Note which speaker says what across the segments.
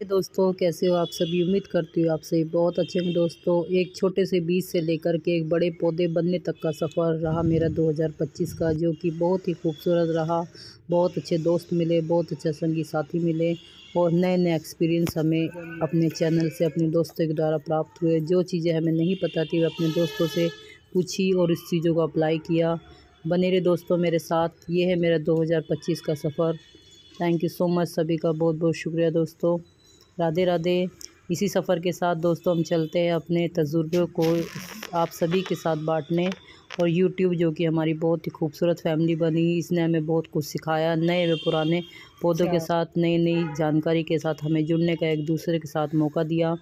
Speaker 1: दोस्तों, कैसे हो आप सभी। उम्मीद करती हूँ आप सभी बहुत अच्छे हैं। दोस्तों, एक छोटे से बीज से लेकर के एक बड़े पौधे बनने तक का सफ़र रहा मेरा 2025 का, जो कि बहुत ही खूबसूरत रहा। बहुत अच्छे दोस्त मिले, बहुत अच्छे संगी साथी मिले और नए नए एक्सपीरियंस हमें अपने चैनल से, अपने दोस्तों के द्वारा प्राप्त हुए। जो चीज़ें हमें नहीं पता थी, वे अपने दोस्तों से पूछी और इस चीज़ों को अप्लाई किया। बने रहे दोस्तों मेरे साथ। ये है मेरा 2025 का सफ़र। थैंक यू सो मच, सभी का बहुत बहुत शुक्रिया दोस्तों। राधे राधे। इसी सफ़र के साथ दोस्तों हम चलते हैं अपने तजुर्बे को आप सभी के साथ बांटने। और यूट्यूब जो कि हमारी बहुत ही खूबसूरत फैमिली बनी, इसने हमें बहुत कुछ सिखाया। नए व पुराने पौधों के साथ नई नई जानकारी के साथ हमें जुड़ने का, एक दूसरे के साथ मौका दिया।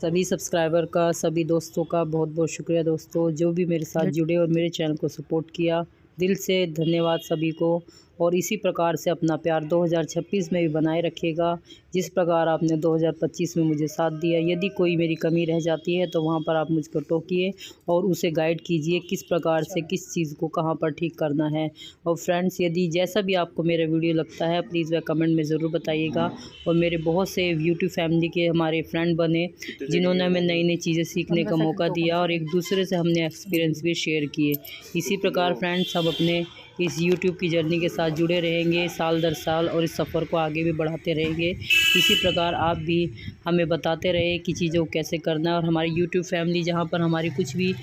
Speaker 1: सभी सब्सक्राइबर का, सभी दोस्तों का बहुत बहुत शुक्रिया दोस्तों, जो भी मेरे साथ जुड़े और मेरे चैनल को सपोर्ट किया। दिल से धन्यवाद सभी को। और इसी प्रकार से अपना प्यार 2026 में भी बनाए रखिएगा, जिस प्रकार आपने 2025 में मुझे साथ दिया। यदि कोई मेरी कमी रह जाती है तो वहाँ पर आप मुझको टोकिए और उसे गाइड कीजिए, किस प्रकार से किस चीज़ को कहाँ पर ठीक करना है। और फ्रेंड्स, यदि जैसा भी आपको मेरा वीडियो लगता है, प्लीज़ वह कमेंट में ज़रूर बताइएगा। और मेरे बहुत से यूट्यूब फैमिली के हमारे फ्रेंड बने, जिन्होंने हमें नई नई चीज़ें सीखने का मौका दिया और एक दूसरे से हमने एक्सपीरियंस भी शेयर किए। इसी प्रकार फ्रेंड्स, हम अपने इस यूट्यूब की जर्नी के साथ जुड़े रहेंगे साल दर साल और इस सफ़र को आगे भी बढ़ाते रहेंगे। इसी प्रकार आप भी हमें बताते रहे कि चीज़ों को कैसे करना है। और हमारी यूट्यूब फैमिली, जहाँ पर हमारी कुछ भी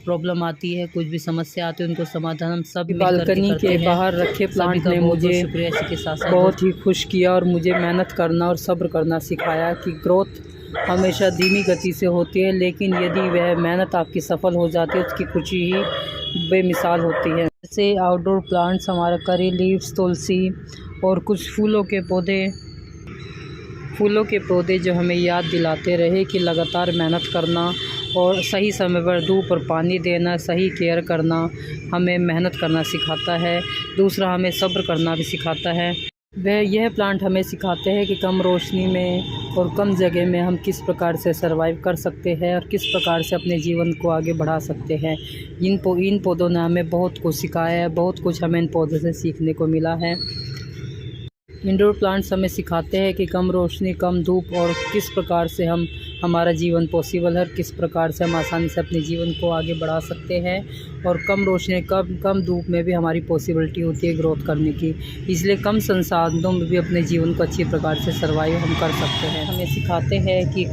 Speaker 1: प्रॉब्लम आती है, कुछ भी समस्या आती है, उनको समाधान हम सब
Speaker 2: बालकनी के बाहर रखे प्लांट ने मुझे
Speaker 1: शुक्रिया इसी के साथ
Speaker 2: बहुत ही खुश किया और मुझे मेहनत करना और सब्र करना सिखाया कि ग्रोथ हमेशा धीमी गति से होती है, लेकिन यदि वह मेहनत आपकी सफल हो जाती है, उसकी खुशी ही बेमिसाल होती है। जैसे आउटडोर प्लांट्स, हमारा करी लीव्स, तुलसी और कुछ फूलों के पौधे जो हमें याद दिलाते रहे कि लगातार मेहनत करना और सही समय पर धूप और पानी देना, सही केयर करना हमें मेहनत करना सिखाता है। दूसरा, हमें सब्र करना भी सिखाता है। यह प्लांट हमें सिखाते हैं कि कम रोशनी में और कम जगह में हम किस प्रकार से सरवाइव कर सकते हैं और किस प्रकार से अपने जीवन को आगे बढ़ा सकते हैं। इन पौधों ने हमें बहुत कुछ सिखाया है, बहुत कुछ हमें इन पौधों से सीखने को मिला है। इंडोर प्लांट्स हमें सिखाते हैं कि कम रोशनी, कम धूप और किस प्रकार से हमारा जीवन पॉसिबल है, किस प्रकार से हम आसानी से अपने जीवन को आगे बढ़ा सकते हैं। और कम रोशनी, कम धूप में भी हमारी पॉसिबिलिटी होती है ग्रोथ करने की। इसलिए कम संसाधनों में भी अपने जीवन को अच्छी प्रकार से सर्वाइव हम कर सकते हैं। हमें सिखाते हैं कि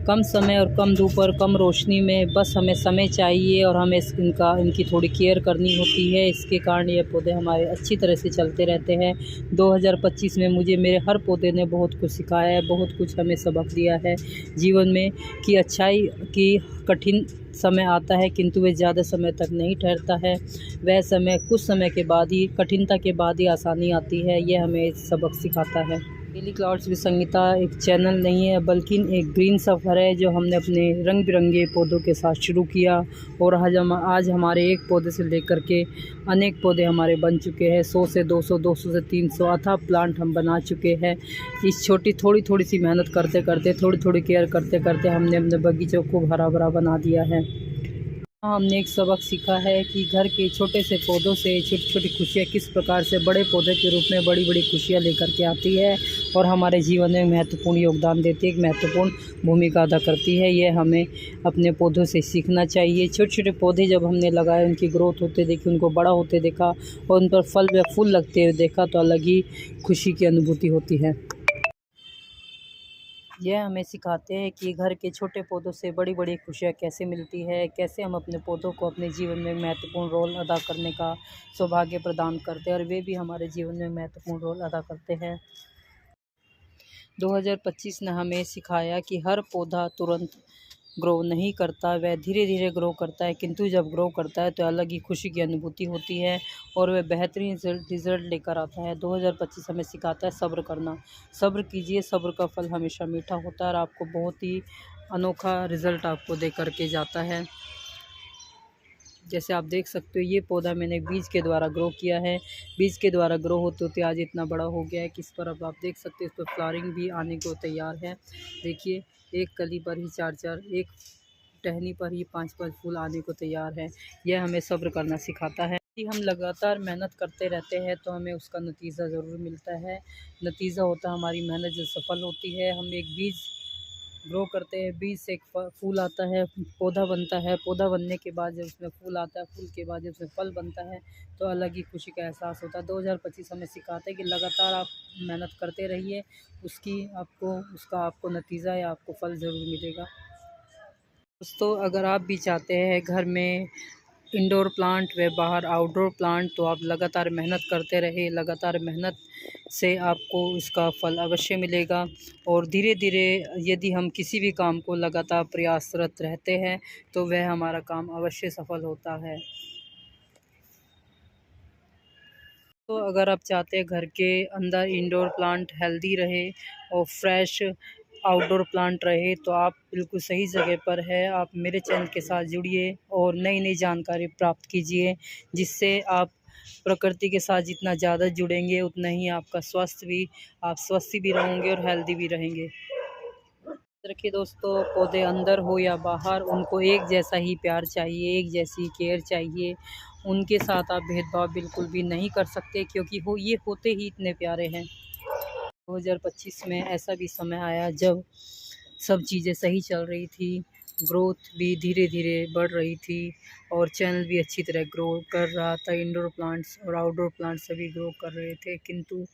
Speaker 2: कम समय और कम धूप और कम रोशनी में बस हमें समय चाहिए और हमें इनकी थोड़ी केयर करनी होती है। इसके कारण ये पौधे हमारे अच्छी तरह से चलते रहते हैं। 2025 में मुझे मेरे हर पौधे ने बहुत कुछ सिखाया है, बहुत कुछ हमें सबक दिया है जीवन में कि अच्छाई की कठिन समय आता है, किंतु वह ज़्यादा समय तक नहीं ठहरता है। वह समय कुछ समय के बाद ही, कठिनता के बाद ही आसानी आती है। यह हमें सबक सिखाता है। डेली क्लाउड्स विद संगीता एक चैनल नहीं है, बल्कि एक ग्रीन सफ़र है जो हमने अपने रंग बिरंगे पौधों के साथ शुरू किया। और आज हमारे एक पौधे से लेकर के अनेक पौधे हमारे बन चुके हैं। 100 से 200, 200 से 300 अथाह प्लांट हम बना चुके हैं। इस थोड़ी सी मेहनत करते करते, थोड़ी केयर करते करते हमने अपने बगीचों को हरा भरा बना दिया है। हमने एक सबक सीखा है कि घर के छोटे से पौधों से छोटी छोटी खुशियाँ किस प्रकार से बड़े पौधे के रूप में बड़ी बड़ी खुशियाँ लेकर के आती है और हमारे जीवन में महत्वपूर्ण योगदान देती है, एक महत्वपूर्ण भूमिका अदा करती है। यह हमें अपने पौधों से सीखना चाहिए। छोटे छोटे पौधे जब हमने लगाए, उनकी ग्रोथ होते देखी, उनको बड़ा होते देखा और उन पर फल व फूल लगते हुए देखा, तो अलग ही खुशी की अनुभूति होती है। यह हमें सिखाते हैं कि घर के छोटे पौधों से बड़ी बड़ी खुशियाँ कैसे मिलती है, कैसे हम अपने पौधों को अपने जीवन में महत्वपूर्ण रोल अदा करने का सौभाग्य प्रदान करते हैं और वे भी हमारे जीवन में महत्वपूर्ण रोल अदा करते हैं। 2025 ने हमें सिखाया कि हर पौधा तुरंत ग्रो नहीं करता, वह धीरे धीरे ग्रो करता है, किंतु जब ग्रो करता है तो अलग ही खुशी की अनुभूति होती है और वह बेहतरीन रिजल्ट लेकर आता है। 2025 हमें सिखाता है सब्र करना। सब्र कीजिए, सब्र का फल हमेशा मीठा होता है और आपको बहुत ही अनोखा रिज़ल्ट आपको दे करके जाता है। जैसे आप देख सकते हो, ये पौधा मैंने बीज के द्वारा ग्रो किया है। बीज के द्वारा ग्रो होते होते आज इतना बड़ा हो गया है कि इस पर अब आप देख सकते हो, इस पर फ्लावरिंग भी आने को तैयार है। देखिए, एक कली पर ही 4-4, एक टहनी पर ही 5-5 फूल आने को तैयार है। यह हमें सब्र करना सिखाता है। यदि हम लगातार मेहनत करते रहते हैं तो हमें उसका नतीजा ज़रूर मिलता है। नतीजा होता है हमारी मेहनत जो सफल होती है। हम एक बीज ग्रो करते हैं, बीज से एक फूल आता है, पौधा बनता है, पौधा बनने के बाद जब उसमें फूल आता है, फूल के बाद जब उसमें फल बनता है तो अलग ही खुशी का एहसास होता है। 2025 हमें सिखाता है कि लगातार आप मेहनत करते रहिए, उसका आपको नतीजा या आपको फल ज़रूर मिलेगा। दोस्तों, अगर आप भी चाहते हैं घर में इंडोर प्लांट व बाहर आउटडोर प्लांट, तो आप लगातार मेहनत करते रहे। लगातार मेहनत से आपको इसका फल अवश्य मिलेगा। और धीरे धीरे यदि हम किसी भी काम को लगातार प्रयासरत रहते हैं तो वह हमारा काम अवश्य सफल होता है। तो अगर आप चाहते हैं घर के अंदर इंडोर प्लांट हेल्दी रहे और फ्रेश आउटडोर प्लांट रहे, तो आप बिल्कुल सही जगह पर है। आप मेरे चैनल के साथ जुड़िए और नई नई जानकारी प्राप्त कीजिए, जिससे आप प्रकृति के साथ जितना ज़्यादा जुड़ेंगे उतना ही आपका आप स्वस्थ भी रहेंगे और हेल्दी भी रहेंगे। रखिए दोस्तों, पौधे अंदर हो या बाहर, उनको एक जैसा ही प्यार चाहिए, एक जैसी केयर चाहिए। उनके साथ आप भेदभाव बिल्कुल भी नहीं कर सकते, क्योंकि ये होते ही इतने प्यारे हैं। 2025 में ऐसा भी समय आया जब सब चीज़ें सही चल रही थी, ग्रोथ भी धीरे धीरे बढ़ रही थी और चैनल भी अच्छी तरह ग्रो कर रहा था। इंडोर प्लांट्स और आउटडोर प्लांट्स सभी ग्रो कर रहे थे, किंतु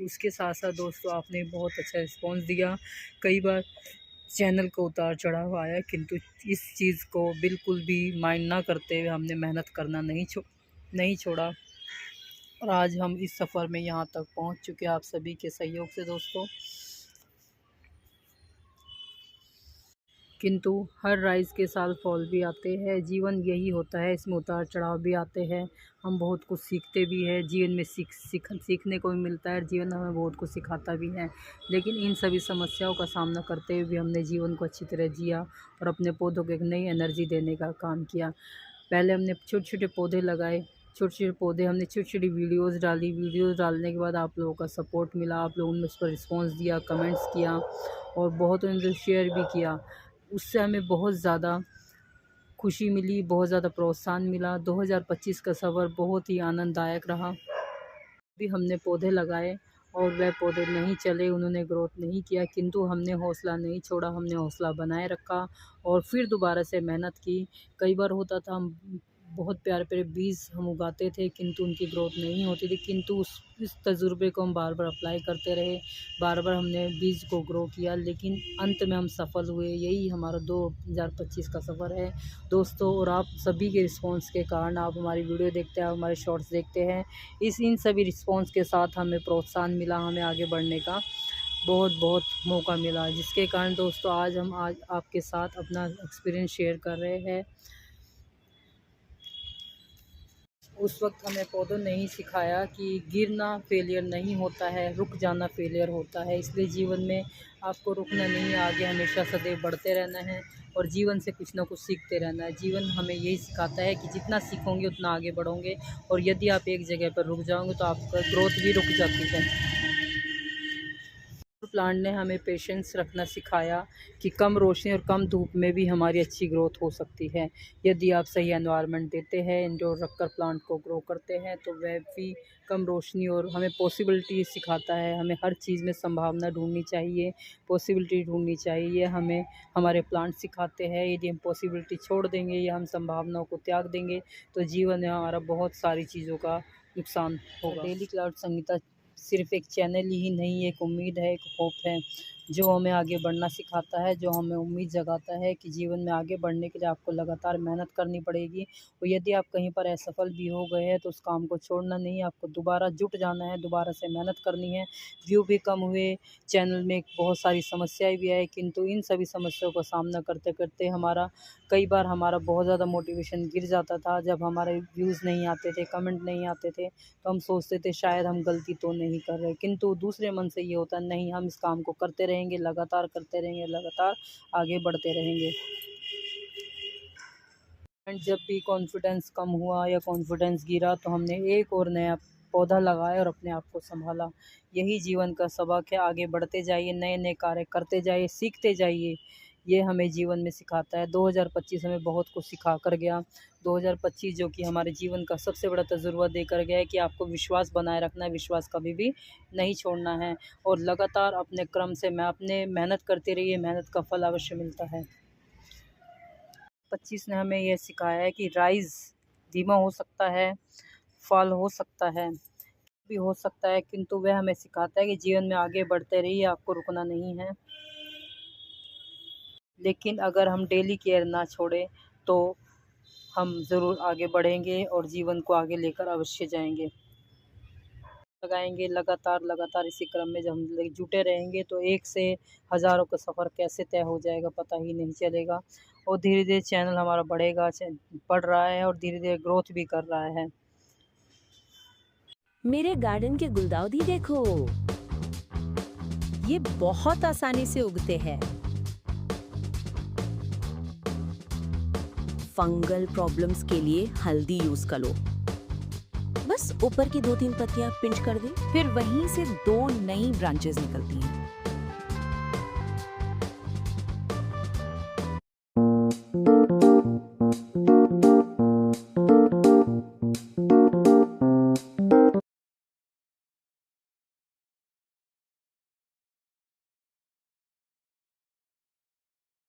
Speaker 2: उसके साथ साथ दोस्तों आपने बहुत अच्छा रिस्पॉन्स दिया। कई बार चैनल को उतार चढ़ाव आया, किंतु इस चीज़ को बिल्कुल भी माइंड ना करते हुए हमने मेहनत करना नहीं छोड़ा और आज हम इस सफ़र में यहाँ तक पहुँच चुके हैं आप सभी के सहयोग से दोस्तों। किंतु हर राइज़ के साथ फॉल भी आते हैं, जीवन यही होता है, इसमें उतार चढ़ाव भी आते हैं। हम बहुत कुछ सीखते भी हैं, जीवन में सीखने को भी मिलता है, जीवन हमें बहुत कुछ सिखाता भी है। लेकिन इन सभी समस्याओं का सामना करते हुए भी हमने जीवन को अच्छी तरह जिया और अपने पौधों को एक नई एनर्जी देने का काम किया। पहले हमने छोटे छोटे पौधे लगाए, छोटे-छोटे पौधे हमने छोटी-छोटी वीडियोज़ डाली। वीडियोज़ डालने के बाद आप लोगों का सपोर्ट मिला, आप लोगों ने उस पर रिस्पॉन्स दिया, कमेंट्स किया और बहुतों ने शेयर भी किया। उससे हमें बहुत ज़्यादा खुशी मिली, बहुत ज़्यादा प्रोत्साहन मिला। 2025 का सफ़र बहुत ही आनंददायक रहा। भी हमने पौधे लगाए और वह पौधे नहीं चले, उन्होंने ग्रोथ नहीं किया, किंतु हमने हौसला नहीं छोड़ा, हमने हौसला बनाए रखा और फिर दोबारा से मेहनत की। कई बार होता था हम बहुत प्यारे-प्यारे बीज हम उगाते थे, किंतु उनकी ग्रोथ नहीं होती थी, किंतु इस तजुर्बे को हम बार-बार अप्लाई करते रहे, बार-बार हमने बीज को ग्रो किया, लेकिन अंत में हम सफल हुए। यही हमारा 2025 का सफ़र है दोस्तों। और आप सभी के रिस्पॉन्स के कारण, आप हमारी वीडियो देखते हैं, आप हमारे शॉर्ट्स देखते हैं, इन सभी रिस्पॉन्स के साथ हमें प्रोत्साहन मिला, हमें आगे बढ़ने का बहुत मौका मिला, जिसके कारण दोस्तों आज आपके साथ अपना एक्सपीरियंस शेयर कर रहे हैं। उस वक्त हमें पौधों ने ही सिखाया कि गिरना फेलियर नहीं होता है, रुक जाना फेलियर होता है। इसलिए जीवन में आपको रुकना नहीं, आगे हमेशा सदैव बढ़ते रहना है और जीवन से कुछ ना कुछ सीखते रहना है। जीवन हमें यही सिखाता है कि जितना सीखोगे उतना आगे बढ़ोगे और यदि आप एक जगह पर रुक जाओगे तो आपका ग्रोथ भी रुक जाती है। प्लांट ने हमें पेशेंस रखना सिखाया कि कम रोशनी और कम धूप में भी हमारी अच्छी ग्रोथ हो सकती है। यदि आप सही एनवायरनमेंट देते हैं, इंडोर रखकर प्लांट को ग्रो करते हैं, तो वह भी कम रोशनी और हमें पॉसिबिलिटी सिखाता है। हमें हर चीज़ में संभावना ढूंढनी चाहिए, पॉसिबिलिटी ढूंढनी चाहिए। हमें हमारे प्लांट सिखाते हैं, यदि हम पॉसिबिलिटी छोड़ देंगे या हम संभावनाओं को त्याग देंगे तो जीवन में हमारा बहुत सारी चीज़ों का नुकसान होगा। डेली क्लाउड संगीता सिर्फ़ एक चैनल ही नहीं, एक उम्मीद है, एक होप है, जो हमें आगे बढ़ना सिखाता है, जो हमें उम्मीद जगाता है कि जीवन में आगे बढ़ने के लिए आपको लगातार मेहनत करनी पड़ेगी। और यदि आप कहीं पर असफल भी हो गए हैं तो उस काम को छोड़ना नहीं, आपको दोबारा जुट जाना है, दोबारा से मेहनत करनी है। व्यू भी कम हुए, चैनल में बहुत सारी समस्याएँ भी आई, किंतु इन सभी समस्याओं का सामना करते-करते कई बार हमारा बहुत ज़्यादा मोटिवेशन गिर जाता था। जब हमारे व्यूज़ नहीं आते थे, कमेंट नहीं आते थे, तो हम सोचते थे शायद हम गलती तो नहीं कर रहे, किंतु दूसरे मन से ये होता नहीं, हम इस काम को करते रहेंगे, लगातार करते रहेंगे, लगातार आगे बढ़ते रहेंगे। एंड जब भी कॉन्फिडेंस कम हुआ या कॉन्फिडेंस गिरा तो हमने एक और नया पौधा लगाया और अपने आप को संभाला। यही जीवन का सबक है, आगे बढ़ते जाइए, नए-नए कार्य करते जाइए, सीखते जाइए। ये हमें जीवन में सिखाता है। 2025 हमें बहुत कुछ सिखा कर गया। 2025 जो कि हमारे जीवन का सबसे बड़ा तजुर्बा देकर गया है कि आपको विश्वास बनाए रखना है, विश्वास कभी भी नहीं छोड़ना है और लगातार अपने क्रम से अपने मेहनत करते रहिए, मेहनत का फल अवश्य मिलता है। 25 ने हमें यह सिखाया है कि राइज़ धीमा हो सकता है, फॉल हो सकता है, भी हो सकता है, किंतु वह हमें सिखाता है कि जीवन में आगे बढ़ते रहिए, आपको रुकना नहीं है। लेकिन अगर हम डेली केयर ना छोड़ें तो हम ज़रूर आगे बढ़ेंगे और जीवन को आगे लेकर अवश्य जाएंगे। लगातार इसी क्रम में जब हम जुटे रहेंगे तो एक से हज़ारों का सफ़र कैसे तय हो जाएगा पता ही नहीं चलेगा और धीरे-धीरे चैनल हमारा बढ़ रहा है और धीरे-धीरे ग्रोथ भी कर रहा है।
Speaker 3: मेरे गार्डन के गुलदाउदी देखो, ये बहुत आसानी से उगते हैं। फंगल प्रॉब्लम्स के लिए हल्दी यूज कर लो। बस ऊपर की 2-3 पत्तियां पिंच कर दे, फिर वहीं से 2 नई ब्रांचेस निकलती हैं।